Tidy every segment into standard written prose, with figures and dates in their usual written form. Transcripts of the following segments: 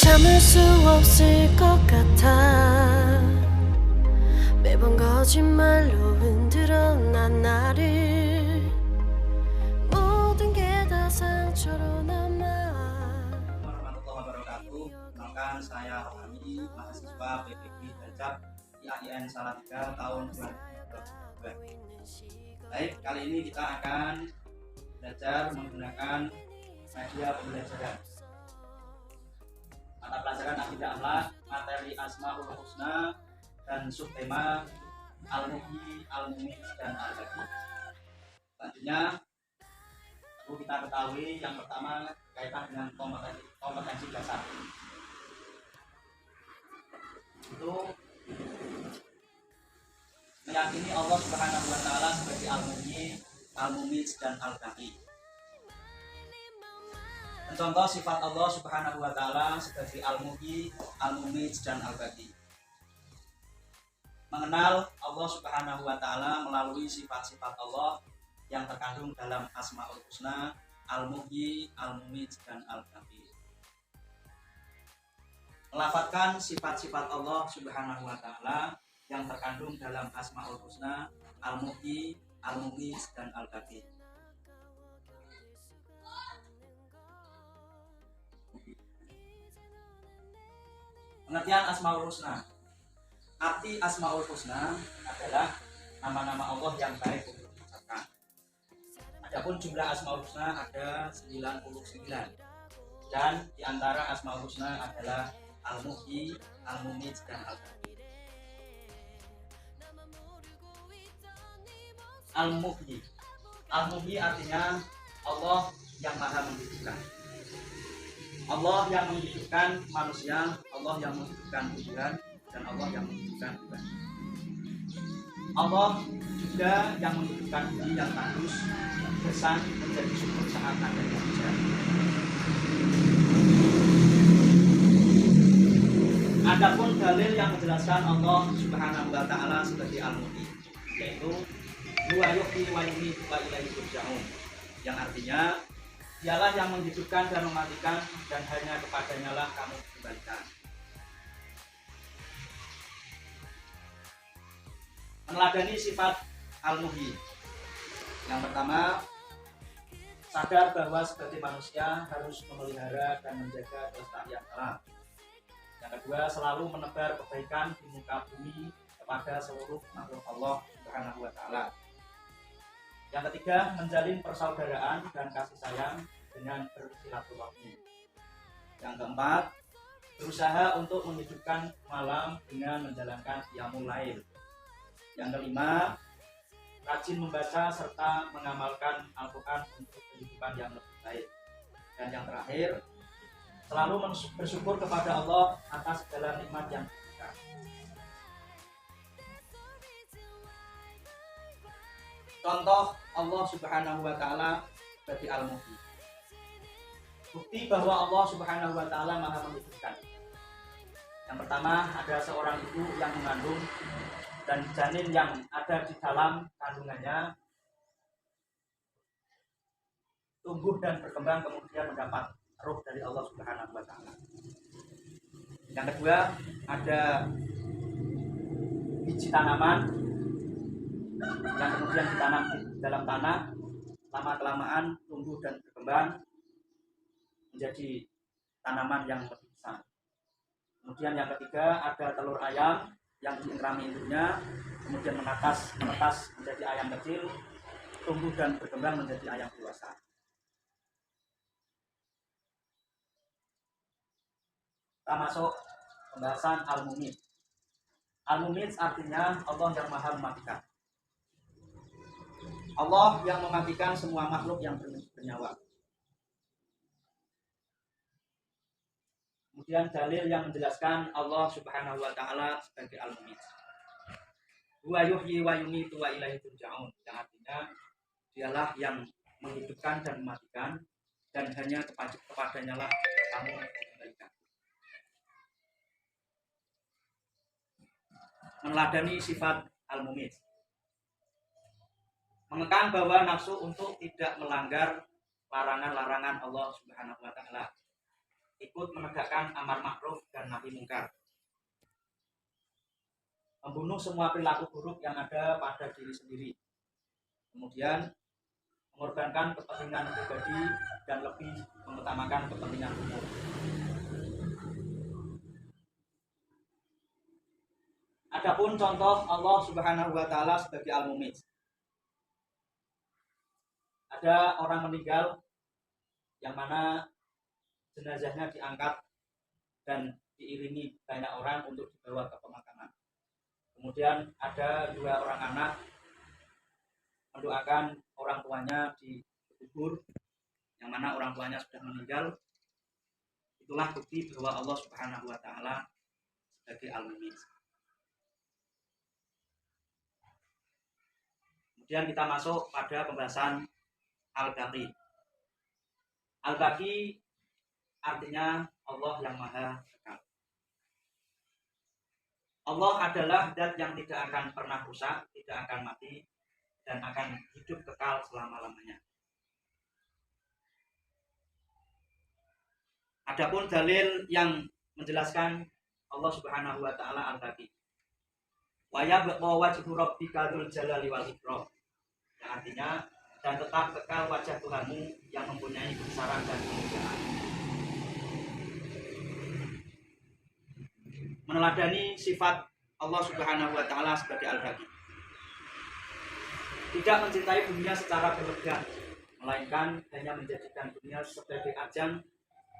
참을 수 없을 것 같아. 매번 거짓말로 흔들어 난 나를. 모든 게 다 상처로 남아. Warahmatullahi wabarakatuh. Kenalkan saya Rohani, mahasiswa PPI Darjat IAIN Salatiga tahun 2022. Baik, kali ini kita akan belajar menggunakan media pembelajaran. Mata pelajaran Akidah Akhlak, materi Asmaul Husna, dan subtema Al-Muhyi, Al-Mumiit, dan Al-Baqi. Selanjutnya perlu kita ketahui yang pertama kaitan dengan kompetensi dasar. Itu meyakini Allah Subhanahu wa taala sebagai Al-Muhyi, Al-Mumiit, dan Al-Baqi. Contoh sifat Allah Subhanahu wa taala sebagai Al-Muhyi, Al-Mumiit, dan Al-Baqi. Mengenal Allah Subhanahu wa taala melalui sifat-sifat Allah yang terkandung dalam Asmaul Husna, Al-Muhyi, Al-Mumiit, dan Al-Baqi. Melafadzkan sifat-sifat Allah Subhanahu wa taala yang terkandung dalam Asmaul Husna, Al-Muhyi, Al-Mumiit, dan Al-Baqi. Pengertian Asmaul Husna. Arti Asmaul Husna adalah nama-nama Allah yang baik untuk diucapkan. Adapun jumlah Asmaul Husna ada 99. Dan di antara Asmaul Husna adalah Al-Muhyi, Al-Mumiit, dan Al-Baqi. Al-Muhyi. Al-Muhyi artinya Allah yang maha menghidupkan. Allah yang menghidupkan manusia, Allah yang menghidupkan tumbuhan, dan Allah yang menghidupkan bulan. Allah juga yang menghidupkan bumi yang tandus, gersang menjadi subur saat adanya hujan. Adapun dalil yang menjelaskan Allah Subhanahu wa taala sebagai Al-Muhyi, yaitu huwa yuhyi wa yumiitu wa ilaihi turja'un, yang artinya dialah yang menghidupkan dan mematikan, dan hanya kepadanya lah kamu dikembalikan. Meneladani sifat Al-Muhyi. Yang pertama, sadar bahwa sebagai manusia harus memelihara dan menjaga kelestarian alam. Yang kedua, selalu menebar kebaikan di muka bumi kepada seluruh makhluk Allah Subhanahu wa taala. Yang ketiga, menjalin persaudaraan dan kasih sayang dengan bersilaturahmi. Yang keempat, berusaha untuk menghidupkan malam dengan menjalankan qiyamul lail. Yang kelima, rajin membaca serta mengamalkan Al-Quran untuk kehidupan yang lebih baik. Dan yang terakhir, selalu bersyukur kepada Allah atas segala nikmat yang diberikan. Contoh Allah Subhanahu wa taala sebagai Al-Muhyi. Bukti bahwa Allah Subhanahu wa taala maha menghidupkan. Yang pertama, ada seorang ibu yang mengandung, dan janin yang ada di dalam kandungannya tumbuh dan berkembang, kemudian mendapat ruh dari Allah Subhanahu wa taala. Yang kedua, ada biji tanaman yang kemudian ditanam di dalam tanah, lama-kelamaan tumbuh dan berkembang menjadi tanaman yang lebih besar. Kemudian yang ketiga, ada telur ayam yang diingrami induknya, kemudian menetas menjadi ayam kecil, tumbuh dan berkembang menjadi ayam dewasa. Kita masuk pembahasan Al-Mumiit. Al-Mumiit artinya Allah yang maha mematikan. Allah yang mematikan semua makhluk yang bernyawa. Kemudian dalil yang menjelaskan Allah Subhanahu wa taala sebagai Al-Mumiit. Huwa yuhyi wa yumiitu wa ilaihi turja'un, yang artinya dialah yang menghidupkan dan mematikan, dan hanya kepadanya lah kamu dikembalikan. Meneladani sifat Al-Mumiit. Mengekang bahwa nafsu untuk tidak melanggar larangan-larangan Allah Subhanahu wa taala. ikut menegakkan amar ma'ruf dan nahi mungkar, membunuh semua perilaku buruk yang ada pada diri sendiri, kemudian mengorbankan kepentingan pribadi dan lebih mengutamakan kepentingan umum. Adapun contoh Allah Subhanahu wa taala sebagai Al-Mumit. Ada orang meninggal yang mana jenazahnya diangkat dan diiringi banyak orang untuk dibawa ke pemakaman. Kemudian ada 2 orang anak mendoakan orang tuanya di kubur yang mana orang tuanya sudah meninggal. Itulah bukti bahwa Allah Subhanahu wa taala sebagai Al-Mumit. Kemudian kita masuk pada pembahasan Al-Baqi. Al-Baqi artinya Allah yang Maha Kekal. Allah adalah zat yang tidak akan pernah rusak, tidak akan mati, dan akan hidup kekal selama-lamanya. Adapun dalil yang menjelaskan Allah Subhanahu wa taala Al-Baqi. Wa yabqa wajhu rabbika dzul jalali wal ikram. Yang artinya dan tetap kekal wajah Tuhanmu yang mempunyai kebesaran dan kemuliaan. Meneladani sifat Allah Subhanahu wa taala sebagai Al-Baqi. Tidak mencintai dunia secara berlebihan, melainkan hanya menjadikan dunia sebagai ajang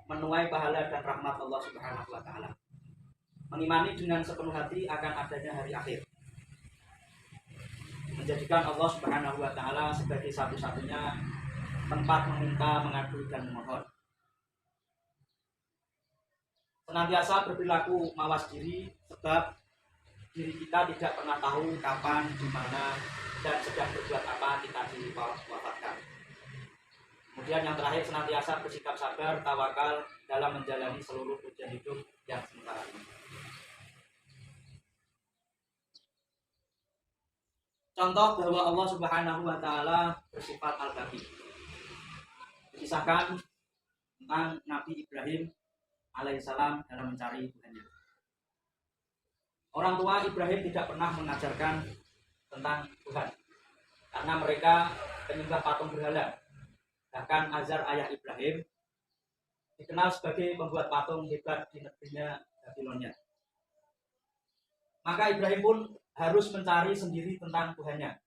menuai pahala dan rahmat Allah Subhanahu wa taala. Mengimani dengan sepenuh hati akan adanya hari akhir. Menjadikan Allah Subhanahu wa taala sebagai satu-satunya tempat meminta, mengadu dan memohon. Senantiasa berperilaku mawas diri sebab diri kita tidak pernah tahu kapan, di mana, dan sedang berbuat apa kita diwafatkan. Kemudian yang terakhir, senantiasa bersikap sabar, tawakal dalam menjalani seluruh ujian hidup yang sementara ini. Contoh bahwa Allah Subhanahu wa taala bersifat Al-Baqi. Dikisahkan tentang Nabi Ibrahim alaihissalam dalam mencari Tuhannya. Orang tua Ibrahim tidak pernah mengajarkan tentang Tuhan karena mereka penyembah patung berhala. Bahkan Azar ayah Ibrahim dikenal sebagai pembuat patung hebat di negerinya Babilonia. Maka Ibrahim pun harus mencari sendiri tentang Tuhannya.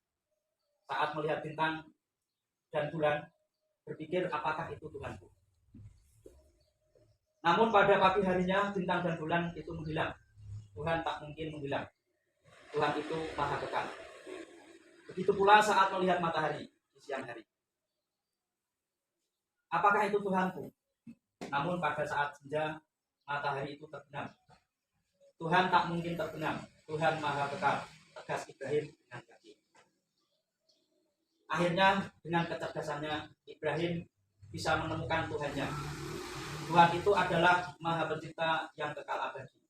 Saat melihat bintang dan bulan, berpikir apakah itu Tuhanku. Namun pada pagi harinya bintang dan bulan itu menghilang. Tuhan tak mungkin menghilang. Tuhan itu Maha Kekal. Begitu pula saat melihat matahari di siang hari. Apakah itu Tuhanku? Namun pada saat senja matahari itu terbenam. Tuhan tak mungkin terbenam. Tuhan Maha Kekal, tegas Ibrahim dengan kaki. Akhirnya dengan kecerdasannya Ibrahim bisa menemukan Tuhannya. Tuhan itu adalah Maha Pencipta yang kekal abadi.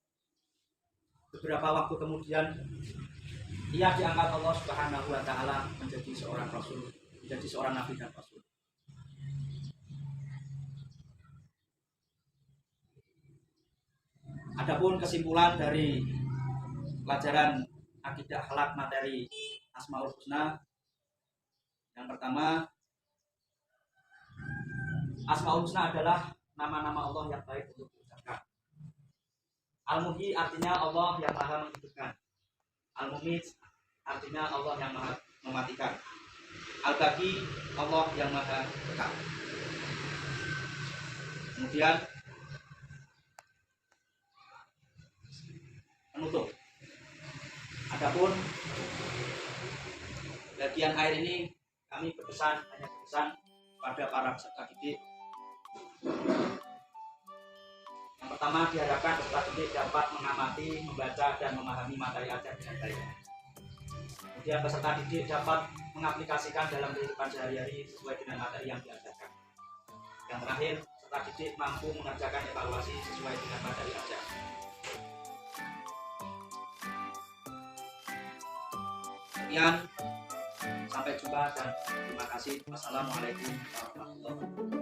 Beberapa waktu kemudian ia diangkat Allah Subhanahu wa taala menjadi seorang rasul, menjadi seorang nabi dan rasul. Adapun kesimpulan dari pelajaran akidah akhlak materi Asmaul Husna, yang pertama, Asmaul Husna adalah nama-nama Allah yang baik untuk diucapkan. Al-Muhyi artinya Allah yang maha menghidupkan. Al-Mumit artinya Allah yang maha mematikan. Al-Baqi Allah yang maha kekal. Kemudian penutup. Adapun bagian air ini kami hanya berpesan pada para peserta didik. Yang pertama, diharapkan peserta didik dapat mengamati, membaca, dan memahami materi ajar dengan baik. Kemudian peserta didik dapat mengaplikasikan dalam kehidupan sehari-hari sesuai dengan materi yang diajarkan. Yang terakhir, peserta didik mampu mengerjakan evaluasi sesuai dengan materi ajar. Sekian, sampai jumpa dan terima kasih. Wassalamualaikum warahmatullahi wabarakatuh.